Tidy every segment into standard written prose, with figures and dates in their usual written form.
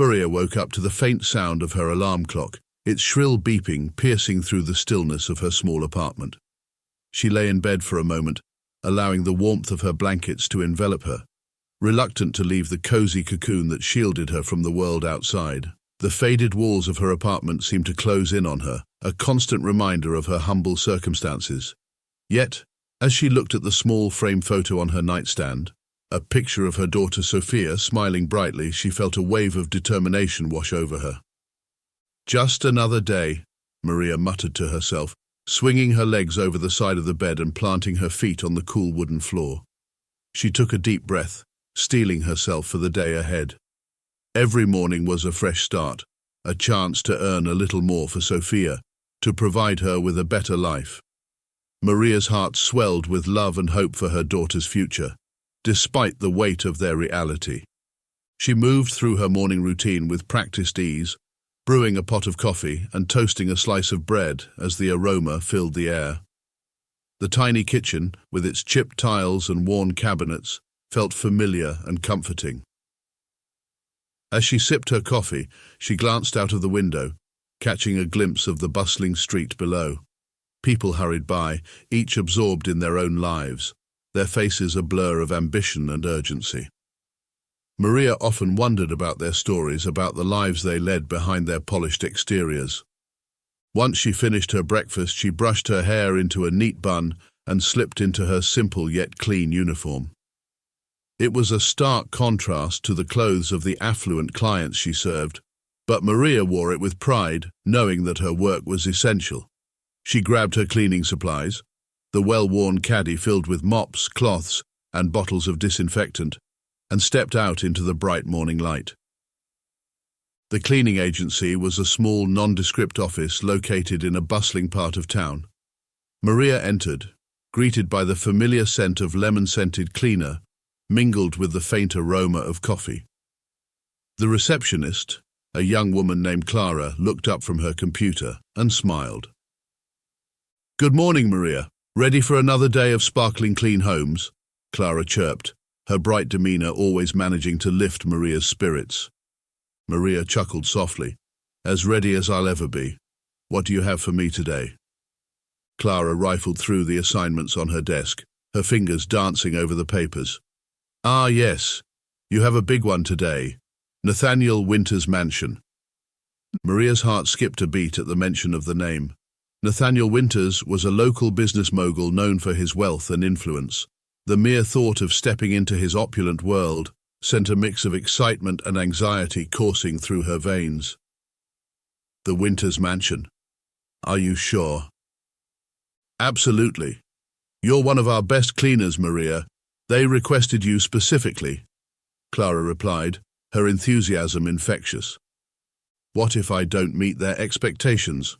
Maria woke up to the faint sound of her alarm clock, its shrill beeping piercing through the stillness of her small apartment. She lay in bed for a moment, allowing the warmth of her blankets to envelop her, reluctant to leave the cozy cocoon that shielded her from the world outside. The faded walls of her apartment seemed to close in on her, a constant reminder of her humble circumstances. Yet, as she looked at the small frame photo on her nightstand, a picture of her daughter Sofia smiling brightly, she felt a wave of determination wash over her. "Just another day," Maria muttered to herself, swinging her legs over the side of the bed and planting her feet on the cool wooden floor. She took a deep breath, steeling herself for the day ahead. Every morning was a fresh start, a chance to earn a little more for Sofia, to provide her with a better life. Maria's heart swelled with love and hope for her daughter's future, despite the weight of their reality. She moved through her morning routine with practiced ease, brewing a pot of coffee and toasting a slice of bread as the aroma filled the air. The tiny kitchen, with its chipped tiles and worn cabinets, felt familiar and comforting. As she sipped her coffee, she glanced out of the window, catching a glimpse of the bustling street below. People hurried by, each absorbed in their own lives, their faces a blur of ambition and urgency. Maria often wondered about their stories, about the lives they led behind their polished exteriors. Once she finished her breakfast, she brushed her hair into a neat bun and slipped into her simple yet clean uniform. It was a stark contrast to the clothes of the affluent clients she served, but Maria wore it with pride, knowing that her work was essential. She grabbed her cleaning supplies, the well-worn caddy filled with mops, cloths, and bottles of disinfectant, and stepped out into the bright morning light. The cleaning agency was a small, nondescript office located in a bustling part of town. Maria entered, greeted by the familiar scent of lemon-scented cleaner, mingled with the faint aroma of coffee. The receptionist, a young woman named Clara, looked up from her computer and smiled. "Good morning, Maria. Ready for another day of sparkling clean homes?" Clara chirped, her bright demeanor always managing to lift Maria's spirits. Maria chuckled softly. "As ready as I'll ever be. What do you have for me today?" Clara rifled through the assignments on her desk, her fingers dancing over the papers. "Ah, yes. You have a big one today. Nathaniel Winter's mansion." Maria's heart skipped a beat at the mention of the name. Nathaniel Winters was a local business mogul known for his wealth and influence. The mere thought of stepping into his opulent world sent a mix of excitement and anxiety coursing through her veins. "The Winters mansion. Are you sure?" "Absolutely. You're one of our best cleaners, Maria. They requested you specifically," Clara replied, her enthusiasm infectious. "What if I don't meet their expectations?"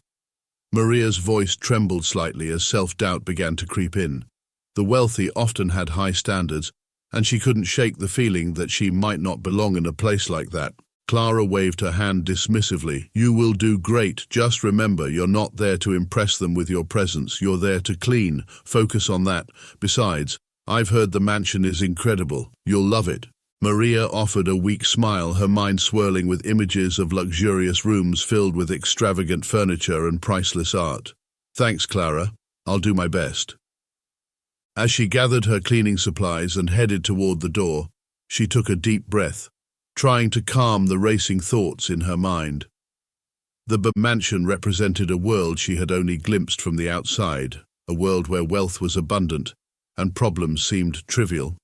Maria's voice trembled slightly as self-doubt began to creep in. The wealthy often had high standards, and she couldn't shake the feeling that she might not belong in a place like that. Clara waved her hand dismissively. "You will do great. Just remember, you're not there to impress them with your presence. You're there to clean. Focus on that. Besides, I've heard the mansion is incredible. You'll love it." Maria offered a weak smile, her mind swirling with images of luxurious rooms filled with extravagant furniture and priceless art. "Thanks, Clara. I'll do my best." As she gathered her cleaning supplies and headed toward the door, she took a deep breath, trying to calm the racing thoughts in her mind. The mansion represented a world she had only glimpsed from the outside, a world where wealth was abundant and problems seemed trivial.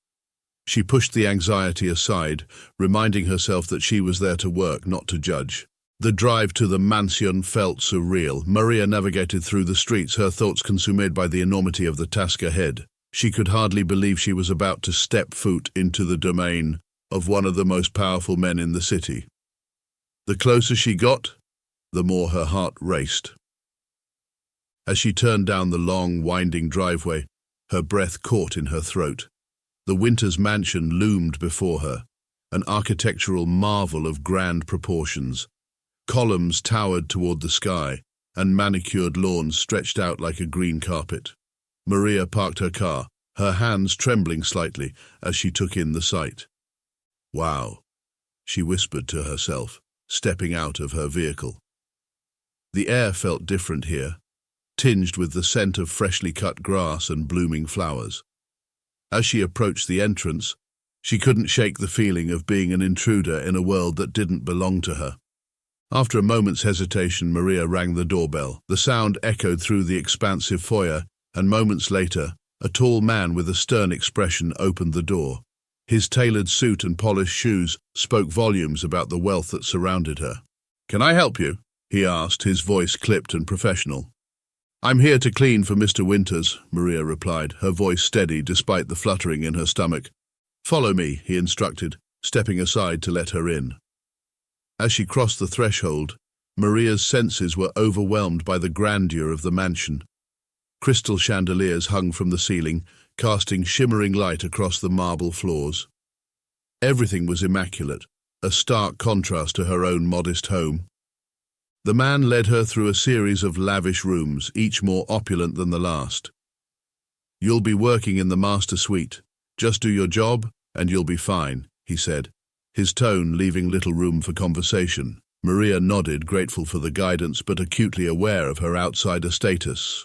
She pushed the anxiety aside, reminding herself that she was there to work, not to judge. The drive to the mansion felt surreal. Maria navigated through the streets, her thoughts consumed by the enormity of the task ahead. She could hardly believe she was about to step foot into the domain of one of the most powerful men in the city. The closer she got, the more her heart raced. As she turned down the long, winding driveway, her breath caught in her throat. The Winters mansion loomed before her, an architectural marvel of grand proportions. Columns towered toward the sky, and manicured lawns stretched out like a green carpet. Maria parked her car, her hands trembling slightly as she took in the sight. "Wow," she whispered to herself. stepping out of her vehicle. The air felt different here, tinged with the scent of freshly cut grass and blooming flowers. As she approached the entrance, she couldn't shake the feeling of being an intruder in a world that didn't belong to her. After a moment's hesitation, Maria rang the doorbell. The sound echoed through the expansive foyer, and moments later, a tall man with a stern expression opened the door. His tailored suit and polished shoes spoke volumes about the wealth that surrounded her. "Can I help you?" he asked, his voice clipped and professional. "I'm here to clean for Mr. Winters," Maria replied, her voice steady despite the fluttering in her stomach. "Follow me," he instructed, stepping aside to let her in. As she crossed the threshold, Maria's senses were overwhelmed by the grandeur of the mansion. Crystal chandeliers hung from the ceiling, casting shimmering light across the marble floors. Everything was immaculate, a stark contrast to her own modest home. The man led her through a series of lavish rooms, each more opulent than the last. "You'll be working in the master suite. Just do your job, and you'll be fine," he said, his tone leaving little room for conversation. Maria nodded, grateful for the guidance but acutely aware of her outsider status.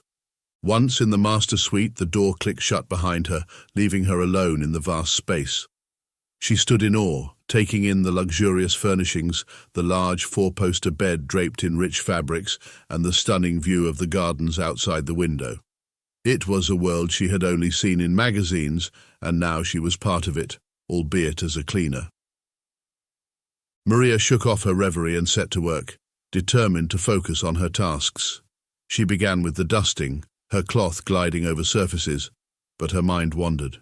Once in the master suite, the door clicked shut behind her, leaving her alone in the vast space. She stood in awe, taking in the luxurious furnishings, the large four-poster bed draped in rich fabrics, and the stunning view of the gardens outside the window. It was a world she had only seen in magazines, and now she was part of it, albeit as a cleaner. Maria shook off her reverie and set to work, determined to focus on her tasks. She began with the dusting, her cloth gliding over surfaces, but her mind wandered.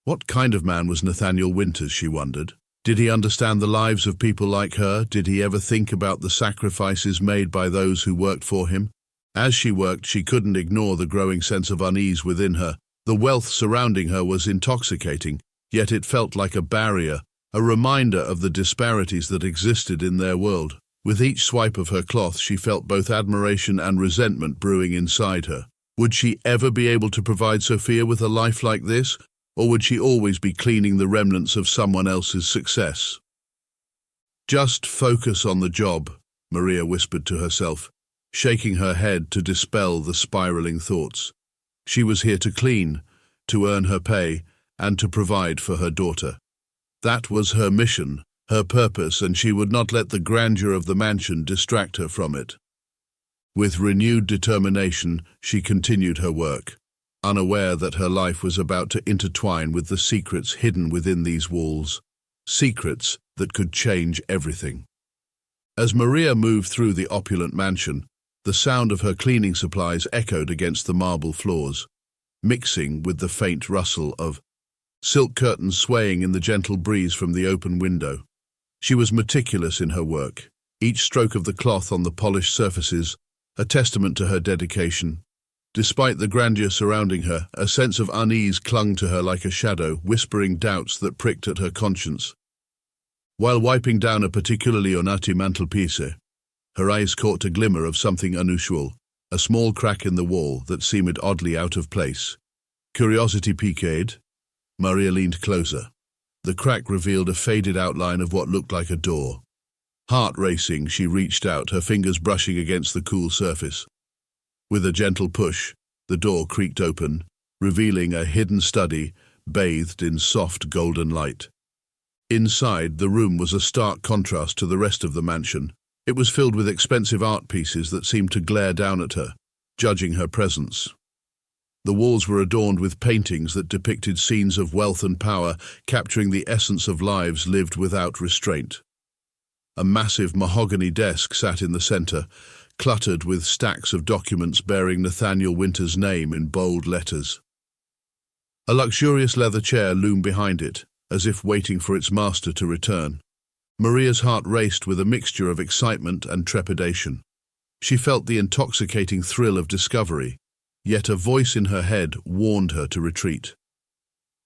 What kind of man was Nathaniel Winters, she wondered? Did he understand the lives of people like her? Did he ever think about the sacrifices made by those who worked for him? As she worked, she couldn't ignore the growing sense of unease within her. The wealth surrounding her was intoxicating, yet it felt like a barrier, a reminder of the disparities that existed in their world. With each swipe of her cloth, she felt both admiration and resentment brewing inside her. Would she ever be able to provide Sofia with a life like this, or would she always be cleaning the remnants of someone else's success? "Just focus on the job," Maria whispered to herself, shaking her head to dispel the spiraling thoughts. She was here to clean, to earn her pay, and to provide for her daughter. That was her mission, her purpose, and she would not let the grandeur of the mansion distract her from it. With renewed determination, she continued her work, unaware that her life was about to intertwine with the secrets hidden within these walls, secrets that could change everything. As Maria moved through the opulent mansion, the sound of her cleaning supplies echoed against the marble floors, mixing with the faint rustle of silk curtains swaying in the gentle breeze from the open window. She was meticulous in her work, each stroke of the cloth on the polished surfaces a testament to her dedication. Despite the grandeur surrounding her, a sense of unease clung to her like a shadow, whispering doubts that pricked at her conscience. While wiping down a particularly ornate mantelpiece, her eyes caught a glimmer of something unusual, a small crack in the wall that seemed oddly out of place. Curiosity piqued, Maria leaned closer. The crack revealed a faded outline of what looked like a door. Heart racing, she reached out, her fingers brushing against the cool surface. With a gentle push, the door creaked open, revealing a hidden study bathed in soft golden light. Inside, the room was a stark contrast to the rest of the mansion. It was filled with expensive art pieces that seemed to glare down at her, judging her presence. The walls were adorned with paintings that depicted scenes of wealth and power, capturing the essence of lives lived without restraint. A massive mahogany desk sat in the center, cluttered with stacks of documents bearing Nathaniel Winters' name in bold letters. A luxurious leather chair loomed behind it, as if waiting for its master to return. Maria's heart raced with a mixture of excitement and trepidation. She felt the intoxicating thrill of discovery, yet a voice in her head warned her to retreat.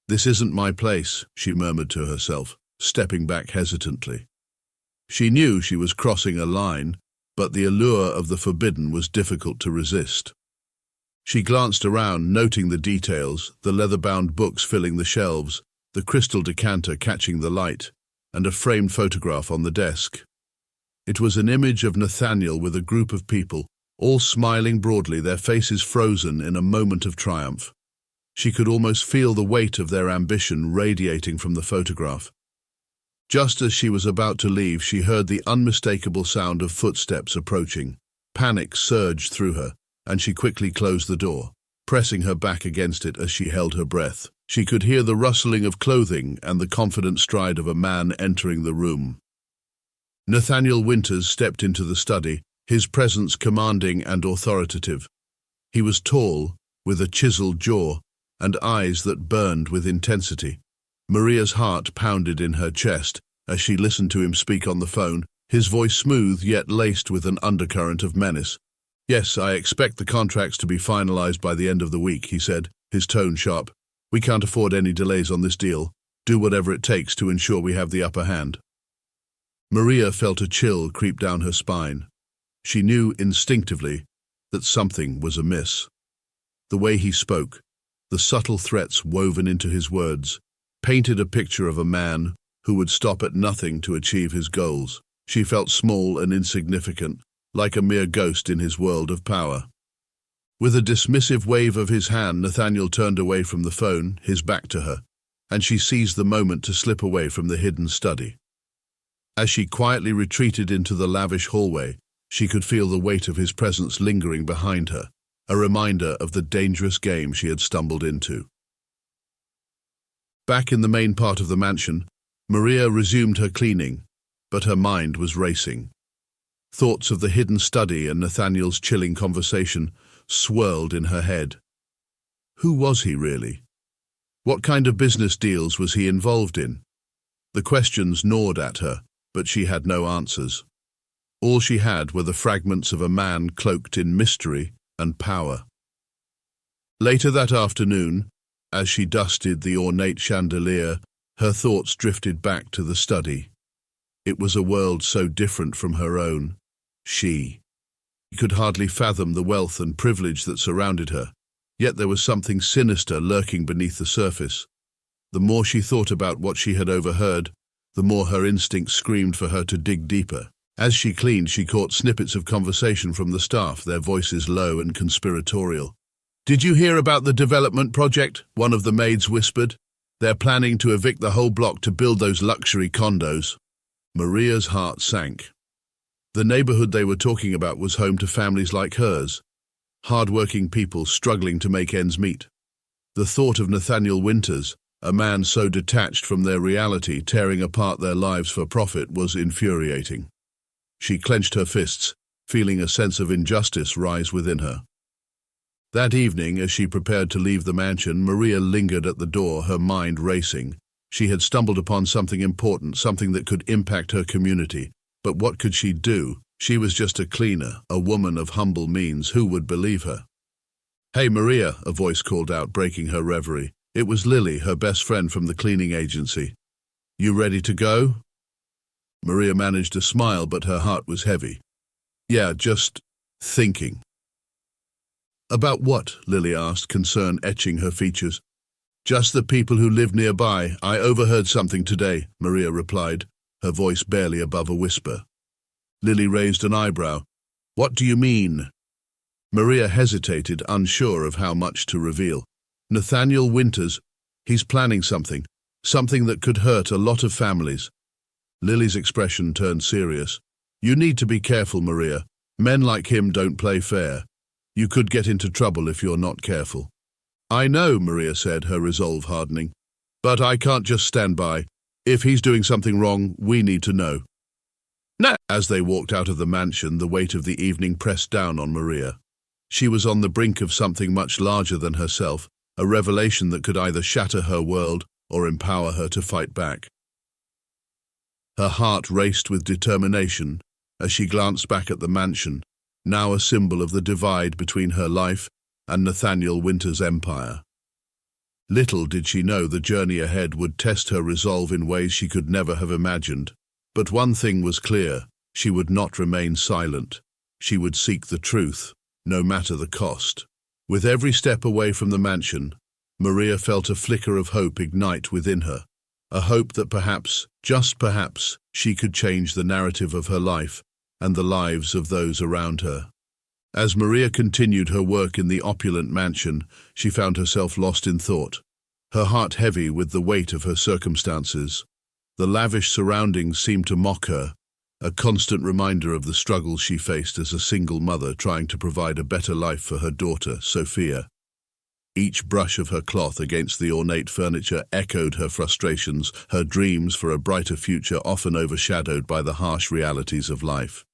"This isn't my place," she murmured to herself, stepping back hesitantly. She knew she was crossing a line, but the allure of the forbidden was difficult to resist. She glanced around, noting the details, the leather-bound books filling the shelves, the crystal decanter catching the light. and a framed photograph on the desk. It was an image of Nathaniel with a group of people, all smiling broadly, their faces frozen in a moment of triumph. She could almost feel the weight of their ambition radiating from the photograph. Just as she was about to leave, she heard the unmistakable sound of footsteps approaching. Panic surged through her, and she quickly closed the door, pressing her back against it as she held her breath. She could hear the rustling of clothing and the confident stride of a man entering the room. Nathaniel Winters stepped into the study, his presence commanding and authoritative. He was tall, with a chiseled jaw, and eyes that burned with intensity. Maria's heart pounded in her chest as she listened to him speak on the phone, his voice smooth yet laced with an undercurrent of menace. "Yes, I expect the contracts to be finalized by the end of the week," he said, his tone sharp. "We can't afford any delays on this deal. Do whatever it takes to ensure we have the upper hand." Maria felt a chill creep down her spine. She knew instinctively that something was amiss. The way he spoke, the subtle threats woven into his words, painted a picture of a man who would stop at nothing to achieve his goals. She felt small and insignificant, like a mere ghost in his world of power. With a dismissive wave of his hand, Nathaniel turned away from the phone, his back to her, and she seized the moment to slip away from the hidden study. As she quietly retreated into the lavish hallway, she could feel the weight of his presence lingering behind her, a reminder of the dangerous game she had stumbled into. Back in the main part of the mansion, Maria resumed her cleaning, but her mind was racing. Thoughts of the hidden study and Nathaniel's chilling conversation swirled in her head. Who was he really? What kind of business deals was he involved in? The questions gnawed at her, but she had no answers. All she had were the fragments of a man cloaked in mystery and power. Later that afternoon, as she dusted the ornate chandelier, her thoughts drifted back to the study. It was a world so different from her own. She could hardly fathom the wealth and privilege that surrounded her, yet there was something sinister lurking beneath the surface. The more she thought about what she had overheard, the more her instincts screamed for her to dig deeper. As she cleaned, she caught snippets of conversation from the staff, their voices low and conspiratorial. "Did you hear about the development project?" one of the maids whispered. "They're planning to evict the whole block to build those luxury condos." Maria's heart sank. The neighborhood they were talking about was home to families like hers, hard-working people struggling to make ends meet. The thought of Nathaniel Winters, a man so detached from their reality, tearing apart their lives for profit, was infuriating. She clenched her fists, feeling a sense of injustice rise within her. That evening, as she prepared to leave the mansion, Maria lingered at the door, her mind racing. She had stumbled upon something important, something that could impact her community. But what could she do? She was just a cleaner, a woman of humble means. Who would believe her? "Hey, Maria," a voice called out, breaking her reverie. It was Lily, her best friend from the cleaning agency. "You ready to go?" Maria managed to smile, but her heart was heavy. "Yeah, just thinking." "About what?" Lily asked, concern etching her features. "Just the people who live nearby. I overheard something today," Maria replied, her voice barely above a whisper. Lily raised an eyebrow. "What do you mean?" Maria hesitated, unsure of how much to reveal. "Nathaniel Winters, he's planning something that could hurt a lot of families." Lily's expression turned serious. "You need to be careful, Maria. Men like him don't play fair. You could get into trouble if you're not careful." "I know," Maria said, her resolve hardening. "But I can't just stand by. If he's doing something wrong, we need to know." "No." As they walked out of the mansion, the weight of the evening pressed down on Maria. She was on the brink of something much larger than herself, a revelation that could either shatter her world or empower her to fight back. Her heart raced with determination as she glanced back at the mansion, now a symbol of the divide between her life and Nathaniel Winters' empire. Little did she know the journey ahead would test her resolve in ways she could never have imagined. But one thing was clear: she would not remain silent. She would seek the truth, no matter the cost. With every step away from the mansion, Maria felt a flicker of hope ignite within her. a hope that perhaps, just perhaps, she could change the narrative of her life and the lives of those around her. As Maria continued her work in the opulent mansion, she found herself lost in thought, her heart heavy with the weight of her circumstances. The lavish surroundings seemed to mock her, a constant reminder of the struggles she faced as a single mother trying to provide a better life for her daughter, Sofia. Each brush of her cloth against the ornate furniture echoed her frustrations, her dreams for a brighter future often overshadowed by the harsh realities of life.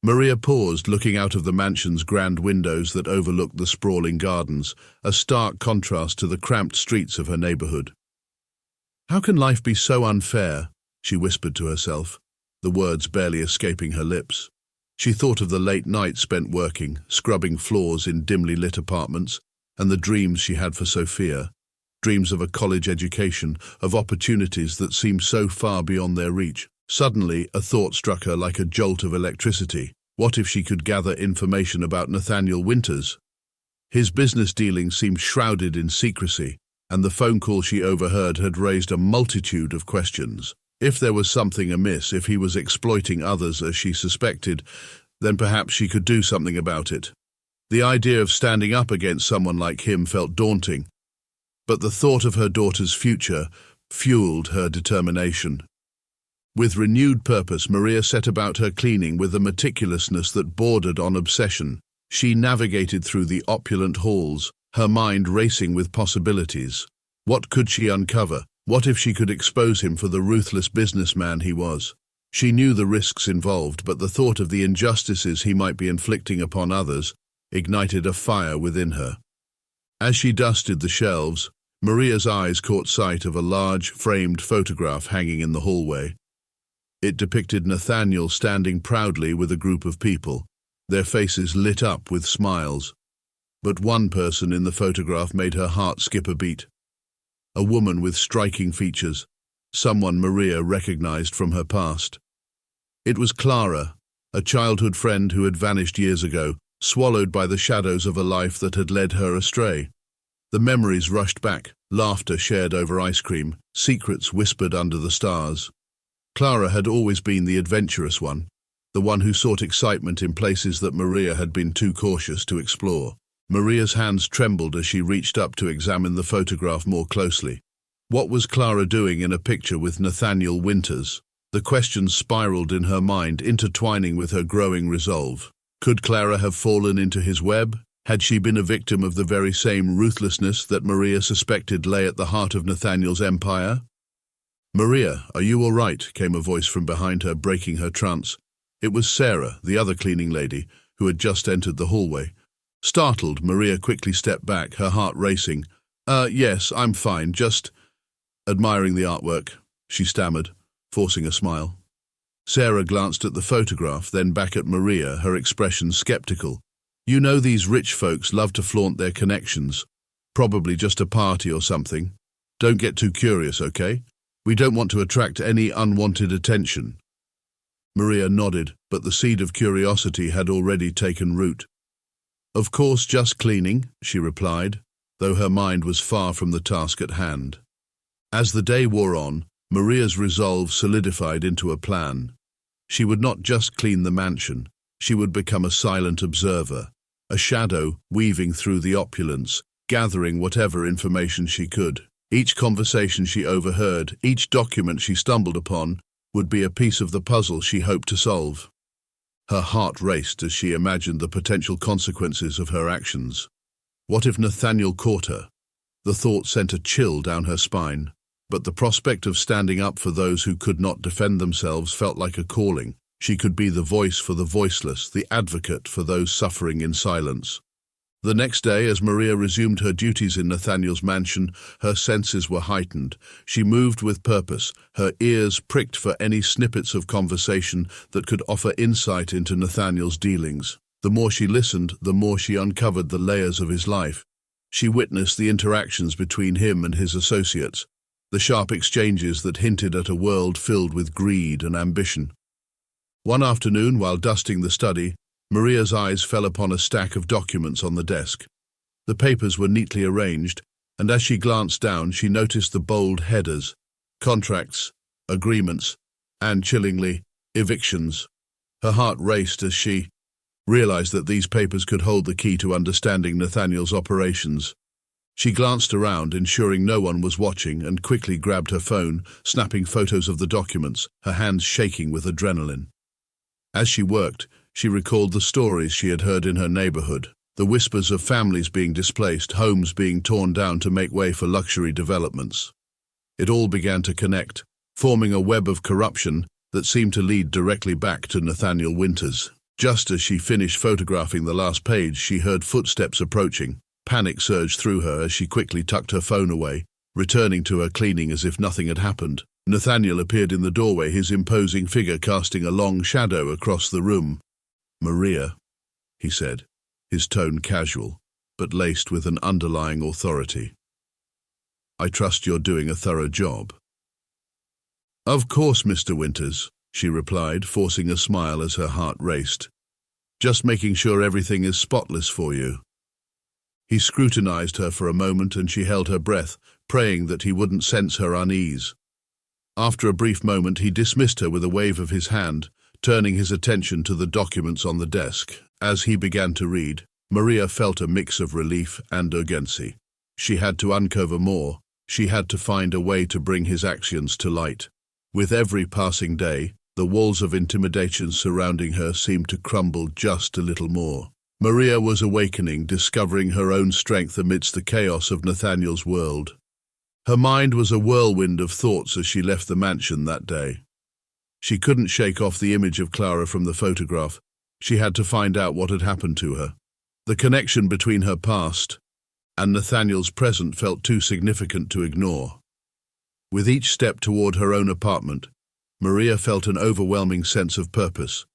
Maria paused, looking out of the mansion's grand windows that overlooked the sprawling gardens, a stark contrast to the cramped streets of her neighborhood. "How can life be so unfair?" she whispered to herself, the words barely escaping her lips. She thought of the late nights spent working, scrubbing floors in dimly lit apartments, and the dreams she had for Sofia, dreams of a college education, of opportunities that seemed so far beyond their reach. Suddenly, a thought struck her like a jolt of electricity. What if she could gather information about Nathaniel Winters? His business dealings seemed shrouded in secrecy, and the phone call she overheard had raised a multitude of questions. If there was something amiss, if he was exploiting others as she suspected, then perhaps she could do something about it. The idea of standing up against someone like him felt daunting, but the thought of her daughter's future fueled her determination. With renewed purpose, Maria set about her cleaning with a meticulousness that bordered on obsession. She navigated through the opulent halls, her mind racing with possibilities. What could she uncover? What if she could expose him for the ruthless businessman he was? She knew the risks involved, but the thought of the injustices he might be inflicting upon others ignited a fire within her. As she dusted the shelves, Maria's eyes caught sight of a large, framed photograph hanging in the hallway. It depicted Nathaniel standing proudly with a group of people, their faces lit up with smiles. But one person in the photograph made her heart skip a beat. A woman with striking features, someone Maria recognized from her past. It was Clara, a childhood friend who had vanished years ago, swallowed by the shadows of a life that had led her astray. The memories rushed back, laughter shared over ice cream, secrets whispered under the stars. Clara had always been the adventurous one, the one who sought excitement in places that Maria had been too cautious to explore. Maria's hands trembled as she reached up to examine the photograph more closely. What was Clara doing in a picture with Nathaniel Winters? The questions spiraled in her mind, intertwining with her growing resolve. Could Clara have fallen into his web? Had she been a victim of the very same ruthlessness that Maria suspected lay at the heart of Nathaniel's empire? "Maria, are you all right?" came a voice from behind her, breaking her trance. It was Sarah, the other cleaning lady, who had just entered the hallway. Startled, Maria quickly stepped back, her heart racing. Yes, I'm fine, just admiring the artwork," she stammered, forcing a smile. Sarah glanced at the photograph, then back at Maria, her expression skeptical. "You know these rich folks love to flaunt their connections. Probably just a party or something. Don't get too curious, okay? We don't want to attract any unwanted attention." Maria nodded, but the seed of curiosity had already taken root. "Of course, just cleaning," she replied, though her mind was far from the task at hand. As the day wore on, Maria's resolve solidified into a plan. She would not just clean the mansion, she would become a silent observer, a shadow weaving through the opulence, gathering whatever information she could. Each conversation she overheard, each document she stumbled upon, would be a piece of the puzzle she hoped to solve. Her heart raced as she imagined the potential consequences of her actions. What if Nathaniel caught her? The thought sent a chill down her spine, but the prospect of standing up for those who could not defend themselves felt like a calling. She could be the voice for the voiceless, the advocate for those suffering in silence. The next day, as Maria resumed her duties in Nathaniel's mansion, her senses were heightened. She moved with purpose, her ears pricked for any snippets of conversation that could offer insight into Nathaniel's dealings. The more she listened, the more she uncovered the layers of his life. She witnessed the interactions between him and his associates, the sharp exchanges that hinted at a world filled with greed and ambition. One afternoon, while dusting the study, Maria's eyes fell upon a stack of documents on the desk. The papers were neatly arranged, and as she glanced down, she noticed the bold headers, contracts, agreements, and, chillingly, evictions. Her heart raced as she realized that these papers could hold the key to understanding Nathaniel's operations. She glanced around, ensuring no one was watching, and quickly grabbed her phone, snapping photos of the documents, her hands shaking with adrenaline. As she worked, she recalled the stories she had heard in her neighborhood, the whispers of families being displaced, homes being torn down to make way for luxury developments. It all began to connect, forming a web of corruption that seemed to lead directly back to Nathaniel Winters. Just as she finished photographing the last page, she heard footsteps approaching. Panic surged through her as she quickly tucked her phone away, returning to her cleaning as if nothing had happened. Nathaniel appeared in the doorway, his imposing figure casting a long shadow across the room. "Maria," he said, his tone casual, but laced with an underlying authority. "I trust you're doing a thorough job." "Of course, Mr. Winters," she replied, forcing a smile as her heart raced. "Just making sure everything is spotless for you." He scrutinized her for a moment, and she held her breath, praying that he wouldn't sense her unease. After a brief moment, he dismissed her with a wave of his hand, turning his attention to the documents on the desk. As he began to read, Maria felt a mix of relief and urgency. She had to uncover more. She had to find a way to bring his actions to light. With every passing day, the walls of intimidation surrounding her seemed to crumble just a little more. Maria was awakening, discovering her own strength amidst the chaos of Nathaniel's world. Her mind was a whirlwind of thoughts as she left the mansion that day. She couldn't shake off the image of Clara from the photograph. She had to find out what had happened to her. The connection between her past and Nathaniel's present felt too significant to ignore. With each step toward her own apartment, Maria felt an overwhelming sense of purpose.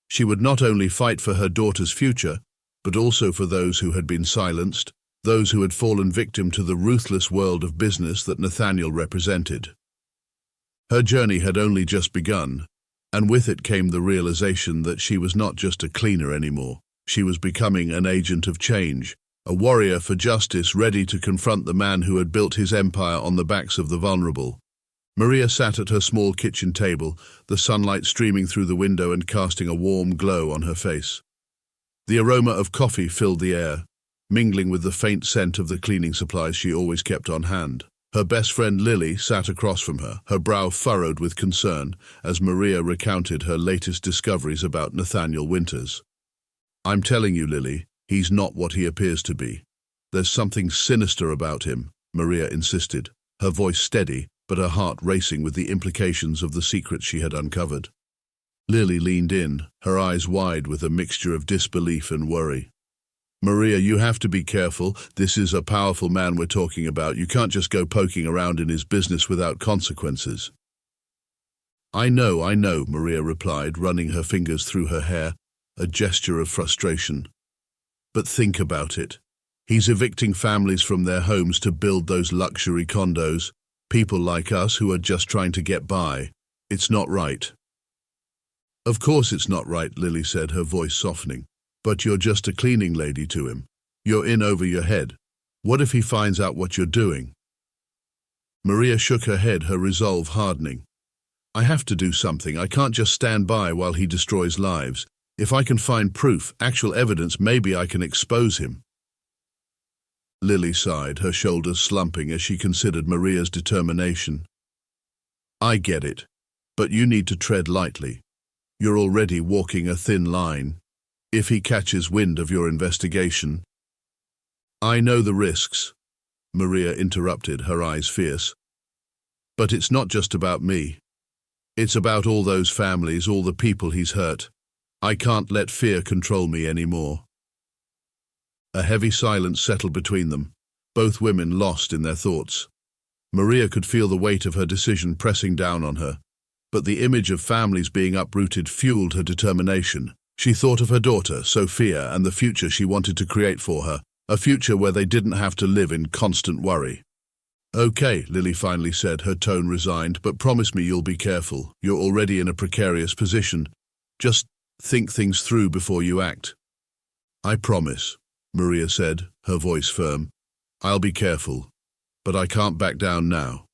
She would not only fight for her daughter's future, but also for those who had been silenced, those who had fallen victim to the ruthless world of business that Nathaniel represented. Her journey had only just begun, and with it came the realization that she was not just a cleaner anymore. She was becoming an agent of change, a warrior for justice ready to confront the man who had built his empire on the backs of the vulnerable. Maria sat at her small kitchen table, the sunlight streaming through the window and casting a warm glow on her face. The aroma of coffee filled the air, mingling with the faint scent of the cleaning supplies she always kept on hand. Her best friend Lily sat across from her, her brow furrowed with concern, as Maria recounted her latest discoveries about Nathaniel Winters. "I'm telling you, Lily, he's not what he appears to be. There's something sinister about him," Maria insisted, her voice steady, but her heart racing with the implications of the secrets she had uncovered. Lily leaned in, her eyes wide with a mixture of disbelief and worry. "Maria, you have to be careful. This is a powerful man we're talking about. You can't just go poking around in his business without consequences." I know, Maria replied, running her fingers through her hair, a gesture of frustration. "But think about it. He's evicting families from their homes to build those luxury condos, people like us who are just trying to get by. It's not right." "Of course it's not right," Lily said, her voice softening. "But you're just a cleaning lady to him. You're in over your head. What if he finds out what you're doing?" Maria shook her head, her resolve hardening. "I have to do something. I can't just stand by while he destroys lives. If I can find proof, actual evidence, maybe I can expose him." Lily sighed, her shoulders slumping as she considered Maria's determination. "I get it, but you need to tread lightly. You're already walking a thin line. If he catches wind of your investigation—" "I know the risks," Maria interrupted, her eyes fierce. "But it's not just about me. It's about all those families, all the people he's hurt. I can't let fear control me anymore." A heavy silence settled between them, both women lost in their thoughts. Maria could feel the weight of her decision pressing down on her, but the image of families being uprooted fueled her determination. She thought of her daughter, Sofia, and the future she wanted to create for her, a future where they didn't have to live in constant worry. "Okay," Lily finally said, her tone resigned, "but promise me you'll be careful. You're already in a precarious position. Just think things through before you act." "I promise," Maria said, her voice firm. "I'll be careful, but I can't back down now."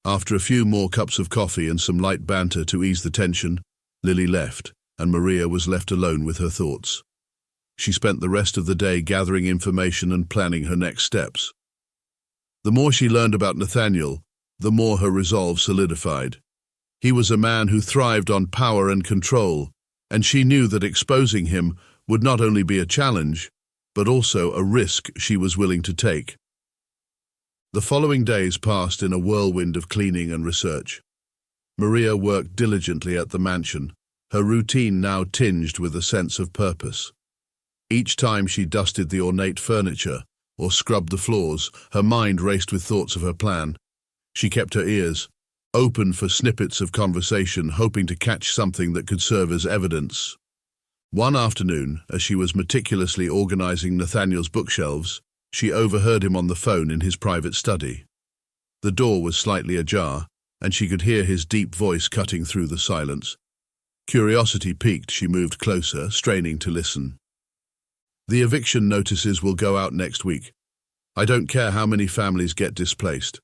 After a few more cups of coffee and some light banter to ease the tension, Lily left, and Maria was left alone with her thoughts. She spent the rest of the day gathering information and planning her next steps. The more she learned about Nathaniel, the more her resolve solidified. He was a man who thrived on power and control, and she knew that exposing him would not only be a challenge, but also a risk she was willing to take. The following days passed in a whirlwind of cleaning and research. Maria worked diligently at the mansion, her routine now tinged with a sense of purpose. Each time she dusted the ornate furniture or scrubbed the floors, her mind raced with thoughts of her plan. She kept her ears open for snippets of conversation, hoping to catch something that could serve as evidence. One afternoon, as she was meticulously organizing Nathaniel's bookshelves, she overheard him on the phone in his private study. The door was slightly ajar, and she could hear his deep voice cutting through the silence. Curiosity piqued, she moved closer, straining to listen. "The eviction notices will go out next week. I don't care how many families get displaced.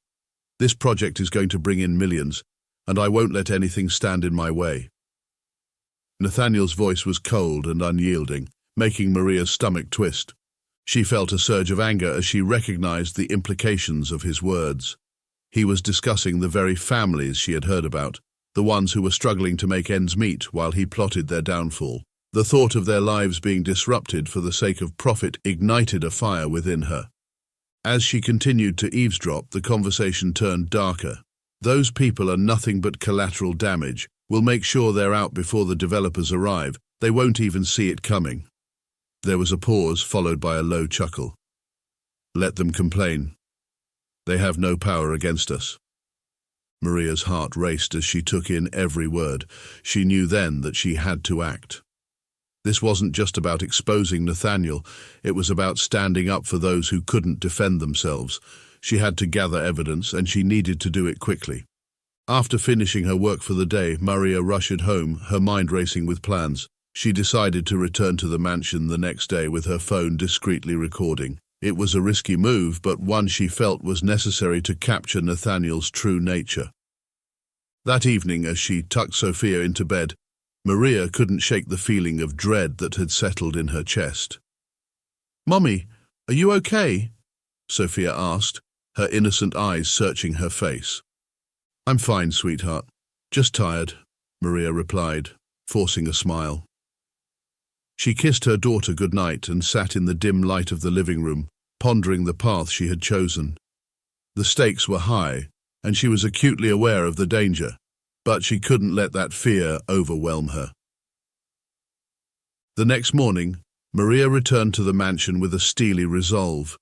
This project is going to bring in millions, and I won't let anything stand in my way." Nathaniel's voice was cold and unyielding, making Maria's stomach twist. She felt a surge of anger as she recognized the implications of his words. He was discussing the very families she had heard about, the ones who were struggling to make ends meet while he plotted their downfall. The thought of their lives being disrupted for the sake of profit ignited a fire within her. As she continued to eavesdrop, the conversation turned darker. "Those people are nothing but collateral damage. We'll make sure they're out before the developers arrive. They won't even see it coming." There was a pause, followed by a low chuckle. "Let them complain. They have no power against us." Maria's heart raced as she took in every word. She knew then that she had to act. This wasn't just about exposing Nathaniel, it was about standing up for those who couldn't defend themselves. She had to gather evidence, and she needed to do it quickly. After finishing her work for the day, Maria rushed home, her mind racing with plans. She decided to return to the mansion the next day with her phone discreetly recording. It was a risky move, but one she felt was necessary to capture Nathaniel's true nature. That evening, as she tucked Sofia into bed, Maria couldn't shake the feeling of dread that had settled in her chest. "Mummy, are you okay?" Sofia asked, her innocent eyes searching her face. "I'm fine, sweetheart. Just tired," Maria replied, forcing a smile. She kissed her daughter goodnight and sat in the dim light of the living room, pondering the path she had chosen. The stakes were high, and she was acutely aware of the danger, but she couldn't let that fear overwhelm her. The next morning, Maria returned to the mansion with a steely resolve.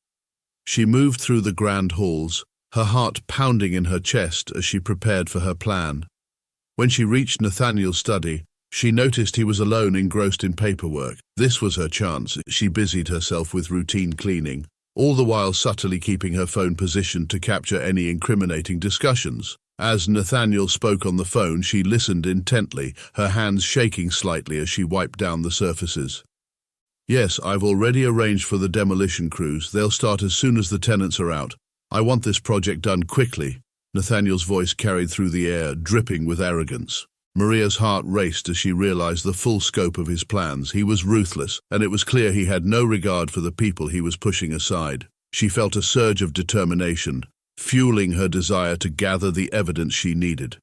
She moved through the grand halls, her heart pounding in her chest as she prepared for her plan. When she reached Nathaniel's study, she noticed he was alone, engrossed in paperwork. This was her chance. She busied herself with routine cleaning, all the while subtly keeping her phone positioned to capture any incriminating discussions. As Nathaniel spoke on the phone, she listened intently, her hands shaking slightly as she wiped down the surfaces. "Yes, I've already arranged for the demolition crews. They'll start as soon as the tenants are out. I want this project done quickly." Nathaniel's voice carried through the air, dripping with arrogance. Maria's heart raced as she realized the full scope of his plans. He was ruthless, and it was clear he had no regard for the people he was pushing aside. She felt a surge of determination, fueling her desire to gather the evidence she needed.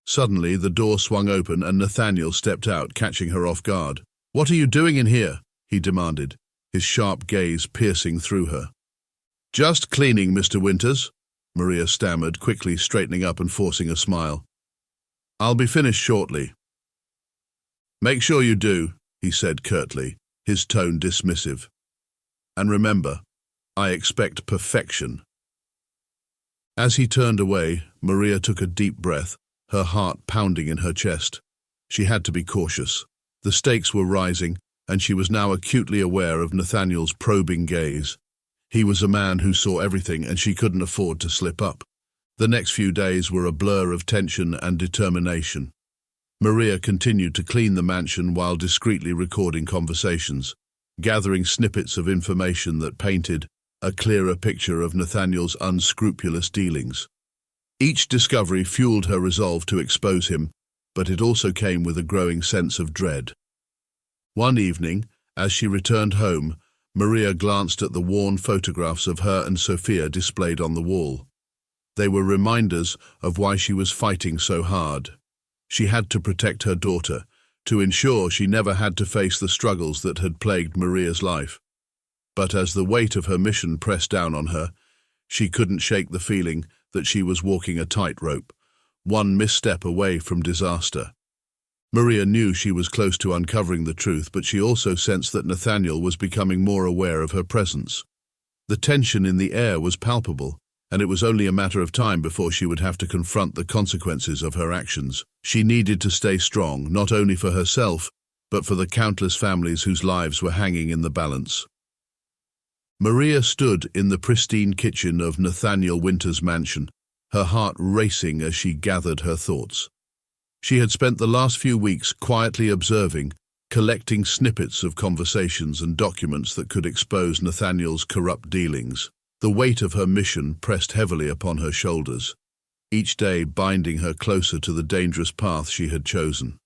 Suddenly, the door swung open and Nathaniel stepped out, catching her off guard. "What are you doing in here?" he demanded, his sharp gaze piercing through her. "Just cleaning, Mr. Winters," Maria stammered, quickly straightening up and forcing a smile. "I'll be finished shortly." "Make sure you do," he said curtly, his tone dismissive. "And remember, I expect perfection." As he turned away, Maria took a deep breath, her heart pounding in her chest. She had to be cautious. The stakes were rising, and she was now acutely aware of Nathaniel's probing gaze. He was a man who saw everything, and she couldn't afford to slip up. The next few days were a blur of tension and determination. Maria continued to clean the mansion while discreetly recording conversations, gathering snippets of information that painted a clearer picture of Nathaniel's unscrupulous dealings. Each discovery fueled her resolve to expose him, but it also came with a growing sense of dread. One evening, as she returned home, Maria glanced at the worn photographs of her and Sofia displayed on the wall. They were reminders of why she was fighting so hard. She had to protect her daughter, to ensure she never had to face the struggles that had plagued Maria's life. But as the weight of her mission pressed down on her, she couldn't shake the feeling that she was walking a tightrope, one misstep away from disaster. Maria knew she was close to uncovering the truth, but she also sensed that Nathaniel was becoming more aware of her presence. The tension in the air was palpable, and it was only a matter of time before she would have to confront the consequences of her actions. She needed to stay strong, not only for herself, but for the countless families whose lives were hanging in the balance. Maria stood in the pristine kitchen of Nathaniel Winter's mansion, her heart racing as she gathered her thoughts. She had spent the last few weeks quietly observing, collecting snippets of conversations and documents that could expose Nathaniel's corrupt dealings. The weight of her mission pressed heavily upon her shoulders, each day binding her closer to the dangerous path she had chosen.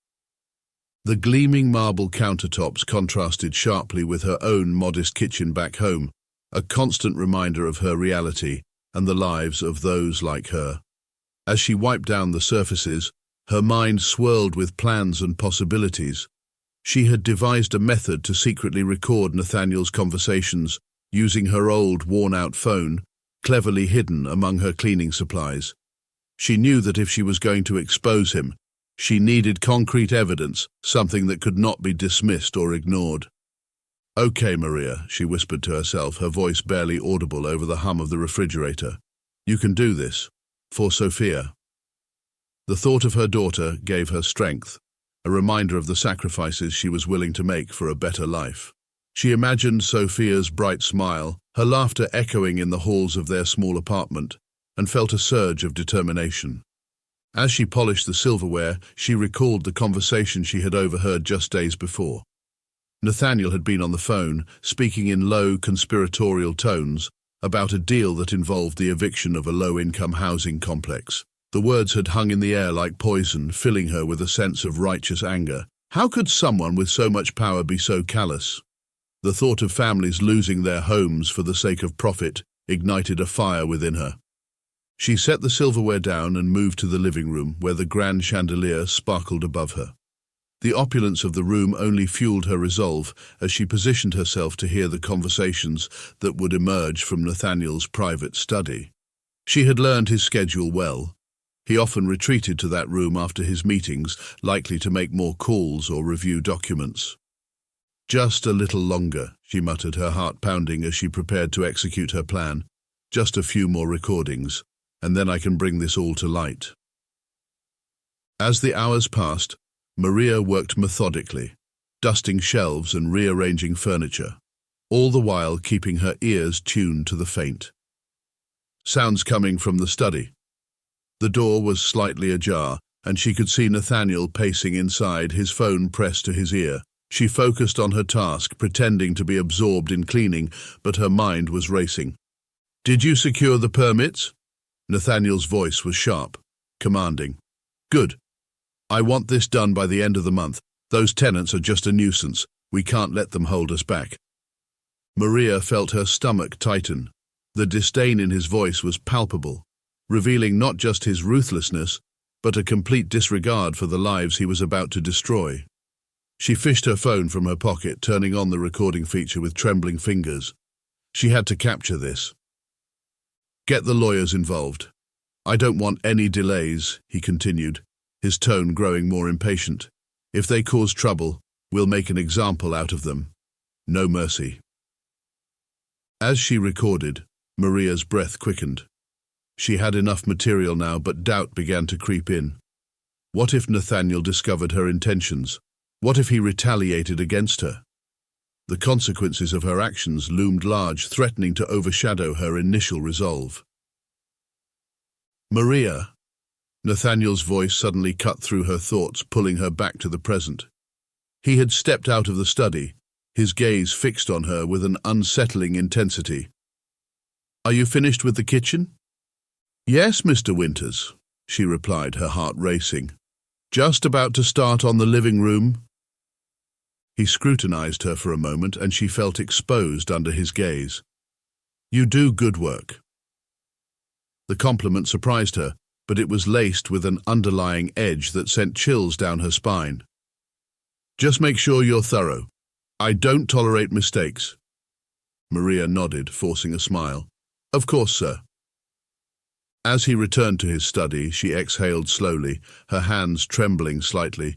The gleaming marble countertops contrasted sharply with her own modest kitchen back home, a constant reminder of her reality and the lives of those like her. As she wiped down the surfaces, her mind swirled with plans and possibilities. She had devised a method to secretly record Nathaniel's conversations using her old, worn-out phone, cleverly hidden among her cleaning supplies. She knew that if she was going to expose him, she needed concrete evidence, something that could not be dismissed or ignored. "Okay, Maria," she whispered to herself, her voice barely audible over the hum of the refrigerator. "You can do this. For Sofia." The thought of her daughter gave her strength, a reminder of the sacrifices she was willing to make for a better life. She imagined Sofia's bright smile, her laughter echoing in the halls of their small apartment, and felt a surge of determination. As she polished the silverware, she recalled the conversation she had overheard just days before. Nathaniel had been on the phone, speaking in low, conspiratorial tones about a deal that involved the eviction of a low-income housing complex. The words had hung in the air like poison, filling her with a sense of righteous anger. How could someone with so much power be so callous? The thought of families losing their homes for the sake of profit ignited a fire within her. She set the silverware down and moved to the living room, where the grand chandelier sparkled above her. The opulence of the room only fueled her resolve as she positioned herself to hear the conversations that would emerge from Nathaniel's private study. She had learned his schedule well. He often retreated to that room after his meetings, likely to make more calls or review documents. "Just a little longer," she muttered, her heart pounding as she prepared to execute her plan. "Just a few more recordings, and then I can bring this all to light." As the hours passed, Maria worked methodically, dusting shelves and rearranging furniture, all the while keeping her ears tuned to the faint. Sounds coming from the study. The door was slightly ajar, and she could see Nathaniel pacing inside, his phone pressed to his ear. She focused on her task, pretending to be absorbed in cleaning, but her mind was racing. "Did you secure the permits?" Nathaniel's voice was sharp, commanding. "Good. I want this done by the end of the month. Those tenants are just a nuisance. We can't let them hold us back." Maria felt her stomach tighten. The disdain in his voice was palpable, revealing not just his ruthlessness, but a complete disregard for the lives he was about to destroy. She fished her phone from her pocket, turning on the recording feature with trembling fingers. She had to capture this. "Get the lawyers involved. I don't want any delays," he continued, his tone growing more impatient. "If they cause trouble, we'll make an example out of them. No mercy." As she recorded, Maria's breath quickened. She had enough material now, but doubt began to creep in. What if Nathaniel discovered her intentions? What if he retaliated against her? The consequences of her actions loomed large, threatening to overshadow her initial resolve. "Maria!" Nathaniel's voice suddenly cut through her thoughts, pulling her back to the present. He had stepped out of the study, his gaze fixed on her with an unsettling intensity. "Are you finished with the kitchen?" "Yes, Mr. Winters," she replied, her heart racing. "Just about to start on the living room." He scrutinized her for a moment, and she felt exposed under his gaze. "You do good work." The compliment surprised her, but it was laced with an underlying edge that sent chills down her spine. "Just make sure you're thorough. I don't tolerate mistakes." Maria nodded, forcing a smile. "Of course, sir." As he returned to his study, she exhaled slowly, her hands trembling slightly.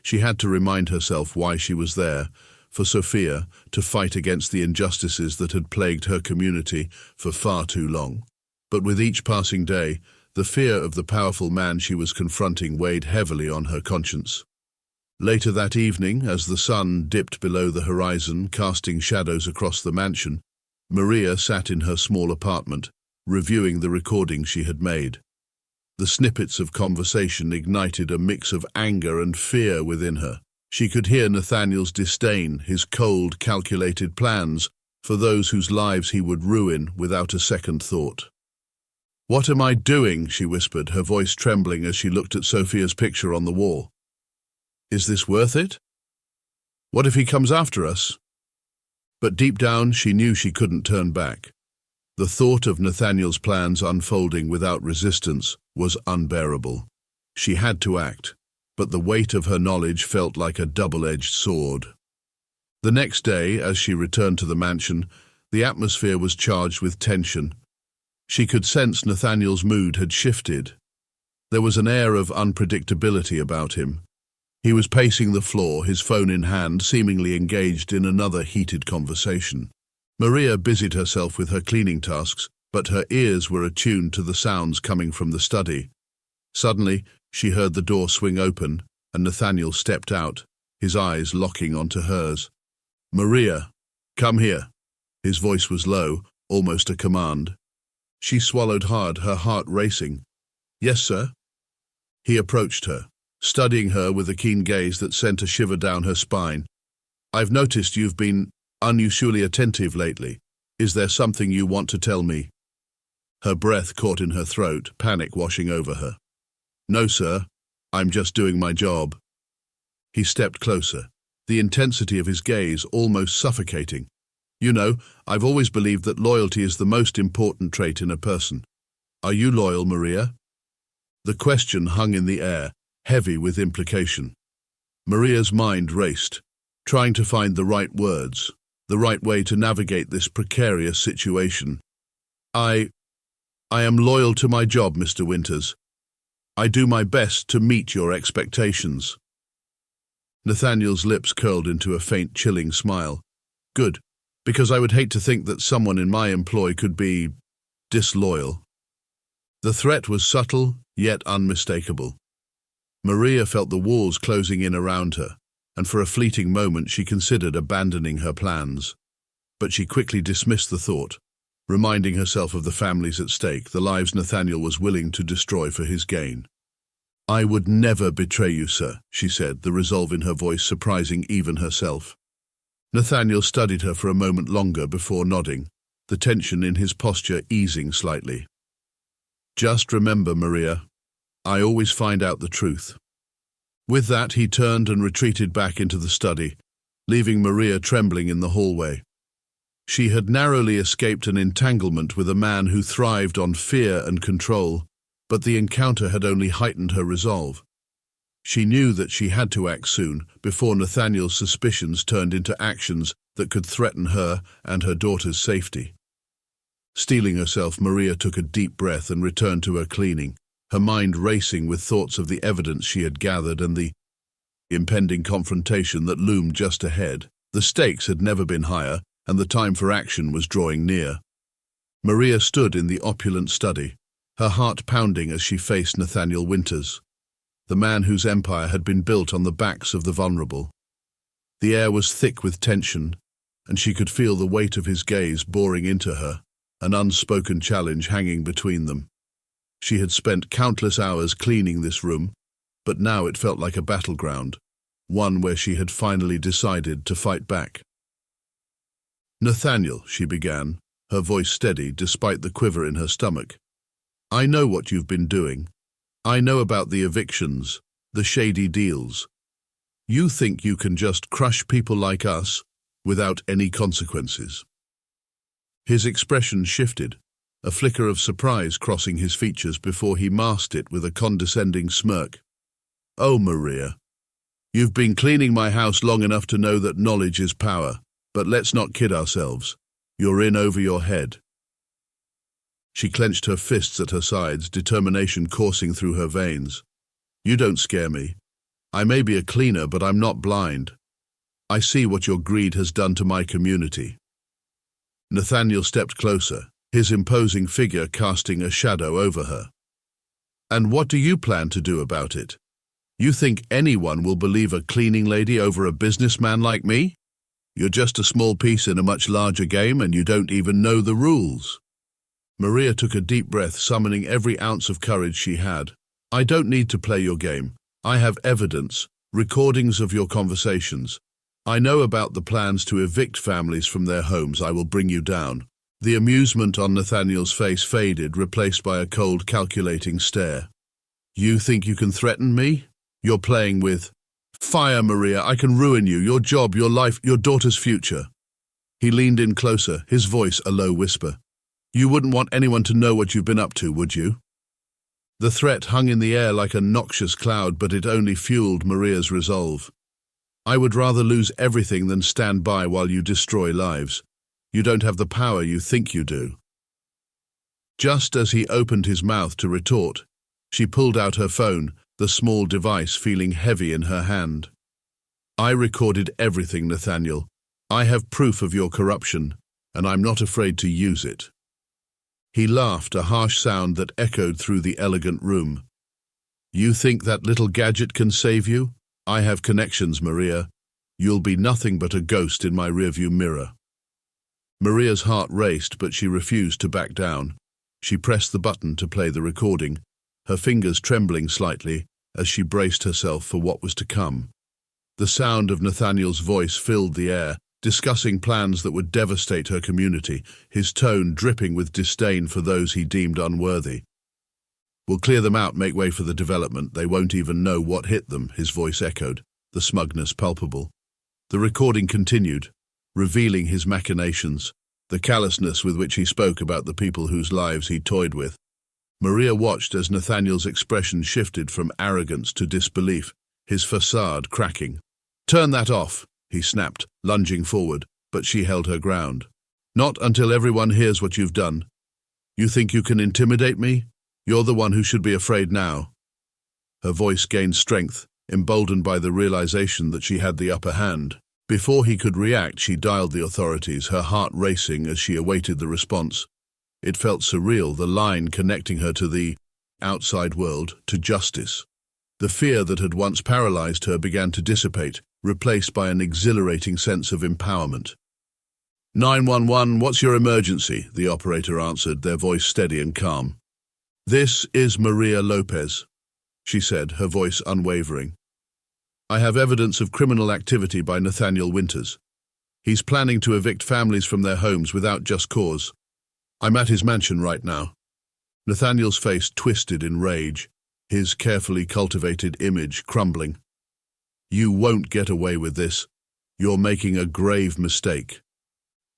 She had to remind herself why she was there, for Sofia, to fight against the injustices that had plagued her community for far too long. But with each passing day, the fear of the powerful man she was confronting weighed heavily on her conscience. Later that evening, as the sun dipped below the horizon, casting shadows across the mansion, Maria sat in her small apartment, reviewing the recordings she had made. The snippets of conversation ignited a mix of anger and fear within her. She could hear Nathaniel's disdain, his cold, calculated plans for those whose lives he would ruin without a second thought. "What am I doing?" she whispered, her voice trembling as she looked at Sofia's picture on the wall. "Is this worth it? What if he comes after us?" But deep down, she knew she couldn't turn back. The thought of Nathaniel's plans unfolding without resistance was unbearable. She had to act, but the weight of her knowledge felt like a double-edged sword. The next day, as she returned to the mansion, the atmosphere was charged with tension. She could sense Nathaniel's mood had shifted. There was an air of unpredictability about him. He was pacing the floor, his phone in hand, seemingly engaged in another heated conversation. Maria busied herself with her cleaning tasks, but her ears were attuned to the sounds coming from the study. Suddenly, she heard the door swing open, and Nathaniel stepped out, his eyes locking onto hers. "Maria, come here." His voice was low, almost a command. She swallowed hard, her heart racing. "Yes, sir." He approached her, studying her with a keen gaze that sent a shiver down her spine. "I've noticed you've been unusually attentive lately. Is there something you want to tell me?" Her breath caught in her throat, panic washing over her. "No, sir. I'm just doing my job." He stepped closer, the intensity of his gaze almost suffocating. "You know, I've always believed that loyalty is the most important trait in a person. Are you loyal, Maria?" The question hung in the air, heavy with implication. Maria's mind raced, trying to find the right words, the right way to navigate this precarious situation. I am loyal to my job, Mr. Winters. I do my best to meet your expectations." Nathaniel's lips curled into a faint, chilling smile. "Good, because I would hate to think that someone in my employ could be disloyal." The threat was subtle, yet unmistakable. Maria felt the walls closing in around her, and for a fleeting moment she considered abandoning her plans. But she quickly dismissed the thought, reminding herself of the families at stake, the lives Nathaniel was willing to destroy for his gain. "I would never betray you, sir," she said, the resolve in her voice surprising even herself. Nathaniel studied her for a moment longer before nodding, the tension in his posture easing slightly. "Just remember, Maria, I always find out the truth." With that, he turned and retreated back into the study, leaving Maria trembling in the hallway. She had narrowly escaped an entanglement with a man who thrived on fear and control, but the encounter had only heightened her resolve. She knew that she had to act soon, before Nathaniel's suspicions turned into actions that could threaten her and her daughter's safety. Steeling herself, Maria took a deep breath and returned to her cleaning, her mind racing with thoughts of the evidence she had gathered and the impending confrontation that loomed just ahead. The stakes had never been higher, and the time for action was drawing near. Maria stood in the opulent study, her heart pounding as she faced Nathaniel Winters, the man whose empire had been built on the backs of the vulnerable. The air was thick with tension, and she could feel the weight of his gaze boring into her, an unspoken challenge hanging between them. She had spent countless hours cleaning this room, but now it felt like a battleground, one where she had finally decided to fight back. "Nathaniel," she began, her voice steady despite the quiver in her stomach. I know what you've been doing. I know about the evictions, the shady deals. You think you can just crush people like us without any consequences." His expression shifted, a flicker of surprise crossing his features before he masked it with a condescending smirk. "Oh, Maria, you've been cleaning my house long enough to know that knowledge is power, but let's not kid ourselves. You're in over your head." She clenched her fists at her sides, determination coursing through her veins. "You don't scare me. I may be a cleaner, but I'm not blind. I see what your greed has done to my community." Nathaniel stepped closer, his imposing figure casting a shadow over her. "And what do you plan to do about it? You think anyone will believe a cleaning lady over a businessman like me? You're just a small piece in a much larger game, and you don't even know the rules." Maria took a deep breath, summoning every ounce of courage she had. "I don't need to play your game. I have evidence, recordings of your conversations. I know about the plans to evict families from their homes. I will bring you down." The amusement on Nathaniel's face faded, replaced by a cold, calculating stare. "You think you can threaten me? You're playing with fire, Maria. I can ruin you, your job, your life, your daughter's future." He leaned in closer, his voice a low whisper. "You wouldn't want anyone to know what you've been up to, would you?" The threat hung in the air like a noxious cloud, but it only fueled Maria's resolve. "I would rather lose everything than stand by while you destroy lives. You don't have the power you think you do." Just as he opened his mouth to retort, she pulled out her phone, the small device feeling heavy in her hand. "I recorded everything, Nathaniel. I have proof of your corruption, and I'm not afraid to use it." He laughed, a harsh sound that echoed through the elegant room. "You think that little gadget can save you? I have connections, Maria. You'll be nothing but a ghost in my rearview mirror." Maria's heart raced, but she refused to back down. She pressed the button to play the recording, her fingers trembling slightly as she braced herself for what was to come. The sound of Nathaniel's voice filled the air, discussing plans that would devastate her community, his tone dripping with disdain for those he deemed unworthy. "We'll clear them out, make way for the development. They won't even know what hit them," his voice echoed, the smugness palpable. The recording continued, revealing his machinations, the callousness with which he spoke about the people whose lives he toyed with. Maria watched as Nathaniel's expression shifted from arrogance to disbelief, his facade cracking. "Turn that off," he snapped, lunging forward, but she held her ground. "Not until everyone hears what you've done. You think you can intimidate me? You're the one who should be afraid now." Her voice gained strength, emboldened by the realization that she had the upper hand. Before he could react, she dialed the authorities, her heart racing as she awaited the response. It felt surreal, the line connecting her to the outside world, to justice. The fear that had once paralyzed her began to dissipate, replaced by an exhilarating sense of empowerment. 911, what's your emergency?" the operator answered, their voice steady and calm. "This is Maria Lopez," she said, her voice unwavering. "I have evidence of criminal activity by Nathaniel Winters. He's planning to evict families from their homes without just cause. I'm at his mansion right now." Nathaniel's face twisted in rage, his carefully cultivated image crumbling. "You won't get away with this. You're making a grave mistake."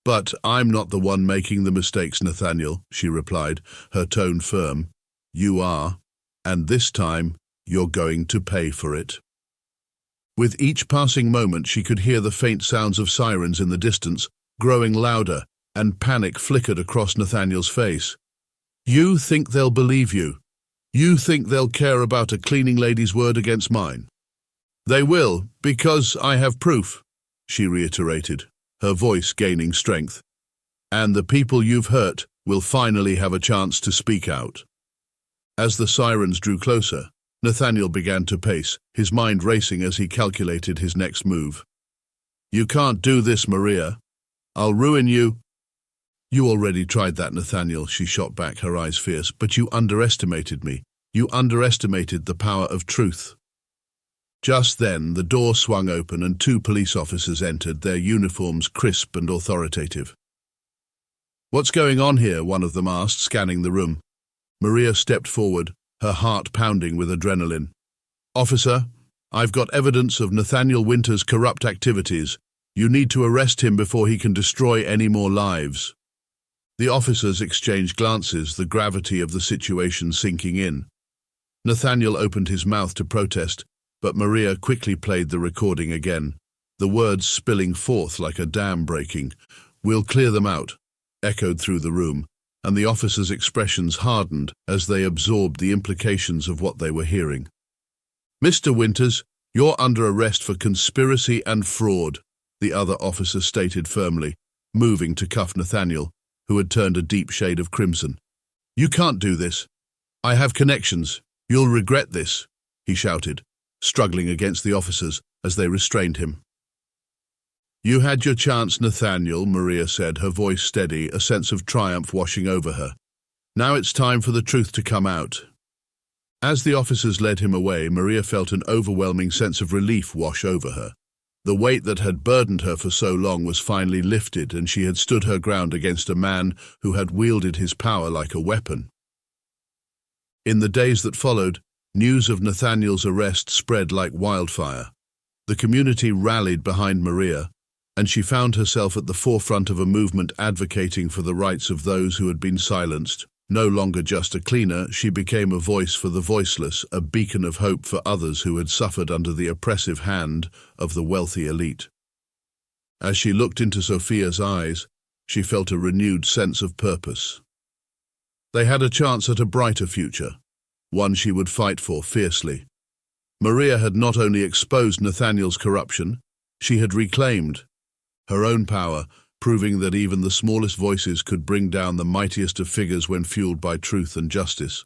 "But I'm not the one making the mistakes, Nathaniel," she replied, her tone firm. "You are, and this time you're going to pay for it." With each passing moment, she could hear the faint sounds of sirens in the distance, growing louder, and panic flickered across Nathaniel's face. "You think they'll believe you? You think they'll care about a cleaning lady's word against mine?" "They will, because I have proof," she reiterated, her voice gaining strength. "And the people you've hurt will finally have a chance to speak out." As the sirens drew closer, Nathaniel began to pace, his mind racing as he calculated his next move. "You can't do this, Maria. I'll ruin you." "You already tried that, Nathaniel," she shot back, her eyes fierce, "but you underestimated me. You underestimated the power of truth." Just then, the door swung open and 2 police officers entered, their uniforms crisp and authoritative. "What's going on here?" one of them asked, scanning the room. Maria stepped forward, her heart pounding with adrenaline. "Officer, I've got evidence of Nathaniel Winter's corrupt activities. You need to arrest him before he can destroy any more lives." The officers exchanged glances, the gravity of the situation sinking in. Nathaniel opened his mouth to protest, but Maria quickly played the recording again, the words spilling forth like a dam breaking. "We'll clear them out," echoed through the room, and the officers' expressions hardened as they absorbed the implications of what they were hearing. "Mr. Winters, you're under arrest for conspiracy and fraud," the other officer stated firmly, moving to cuff Nathaniel, who had turned a deep shade of crimson. "You can't do this. I have connections. You'll regret this," he shouted, struggling against the officers as they restrained him. "You had your chance, Nathaniel," Maria said, her voice steady, a sense of triumph washing over her. "Now it's time for the truth to come out." As the officers led him away, Maria felt an overwhelming sense of relief wash over her. The weight that had burdened her for so long was finally lifted, and she had stood her ground against a man who had wielded his power like a weapon. In the days that followed, news of Nathaniel's arrest spread like wildfire. The community rallied behind Maria, and she found herself at the forefront of a movement advocating for the rights of those who had been silenced. No longer just a cleaner, she became a voice for the voiceless, a beacon of hope for others who had suffered under the oppressive hand of the wealthy elite. As she looked into Sofia's eyes, she felt a renewed sense of purpose. They had a chance at a brighter future, one she would fight for fiercely. Maria had not only exposed Nathaniel's corruption, she had reclaimed her own power, proving that even the smallest voices could bring down the mightiest of figures when fueled by truth and justice.